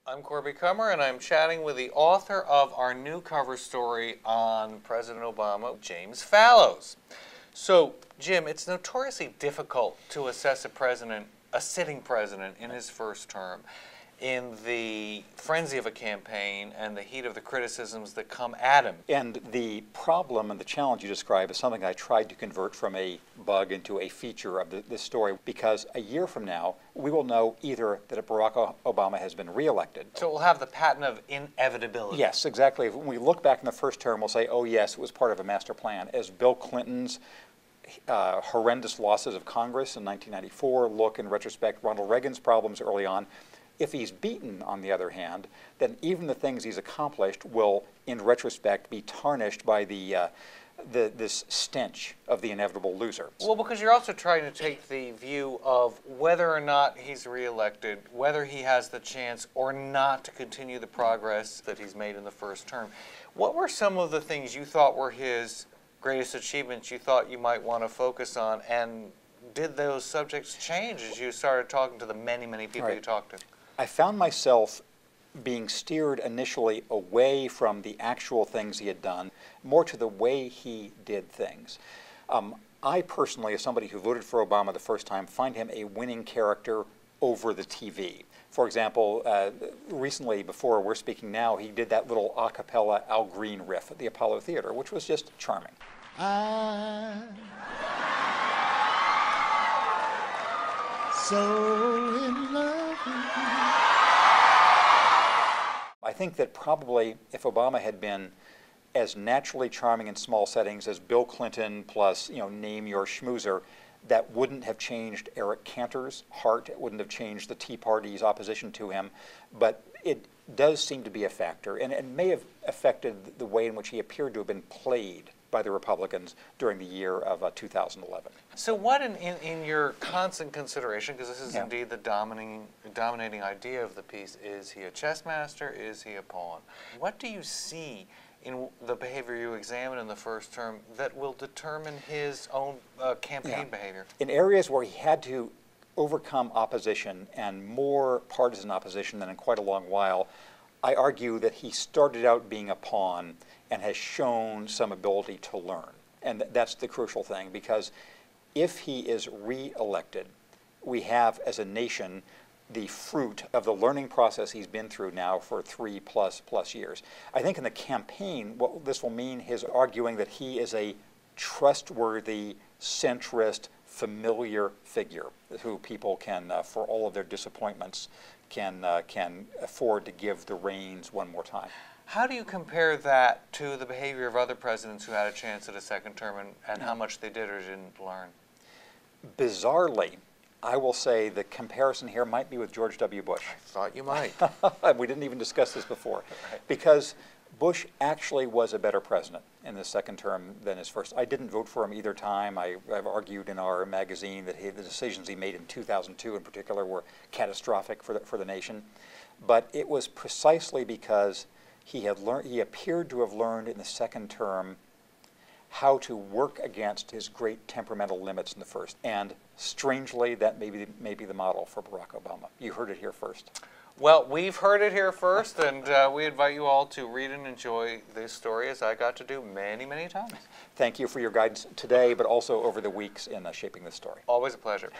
I'm Corby Kummer, and I'm chatting with the author of our new cover story on President Obama, James Fallows. So, Jim, it's notoriously difficult to assess a sitting president in his first term in the frenzy of a campaign and the heat of the criticisms that come at him. And the problem and the challenge you describe is something I tried to convert from a bug into a feature of this story, because a year from now, we will know either that Barack Obama has been reelected. So we'll have the patent of inevitability. Yes, exactly. When we look back in the first term, we'll say, oh yes, it was part of a master plan. As Bill Clinton's horrendous losses of Congress in 1994 look in retrospect, Ronald Reagan's problems early on. If he's beaten, on the other hand, then even the things he's accomplished will, in retrospect, be tarnished by this stench of the inevitable loser. Well, because you're also trying to take the view of whether or not he's reelected, whether he has the chance or not to continue the progress that he's made in the first term. What were some of the things you thought were his greatest achievements you thought you might want to focus on, and did those subjects change as you started talking to the many, many people you talked to? I found myself being steered initially away from the actual things he had done, more to the way he did things. I personally, as somebody who voted for Obama the first time, find him a winning character over the TV. For example, recently, before we're speaking now, he did that little a cappella Al Green riff at the Apollo Theater, which was just charming. So in love with you. I think that probably if Obama had been as naturally charming in small settings as Bill Clinton plus, name your schmoozer, that wouldn't have changed Eric Cantor's heart. It wouldn't have changed the Tea Party's opposition to him. But it does seem to be a factor, and it may have affected the way in which he appeared to have been played by the Republicans during the year of 2011. So what in your constant consideration, because this is indeed the dominating idea of the piece, is he a chess master, is he a pawn? What do you see in the behavior you examine in the first term that will determine his own campaign behavior? In areas where he had to overcome opposition, and more partisan opposition than in quite a long while, I argue that he started out being a pawn and has shown some ability to learn. And that's the crucial thing, because if he is re-elected, we have, as a nation, the fruit of the learning process he's been through now for 3+ years. I think in the campaign, what this will mean is arguing that he is a trustworthy, centrist, familiar figure who people can, for all of their disappointments, can afford to give the reins one more time. How do you compare that to the behavior of other presidents who had a chance at a second term, and how much they did or didn't learn? Bizarrely, I will say the comparison here might be with George W. Bush. I thought you might. We didn't even discuss this before. Because Bush actually was a better president in his second term than his first. I didn't vote for him either time. I've argued in our magazine that the decisions he made in 2002 in particular were catastrophic for the nation. But it was precisely because he appeared to have learned in the second term how to work against his great temperamental limits in the first. And strangely, that may be the model for Barack Obama. You heard it here first. Well, we've heard it here first, and we invite you all to read and enjoy this story, as I got to do many, many times. Thank you for your guidance today, but also over the weeks in shaping this story. Always a pleasure.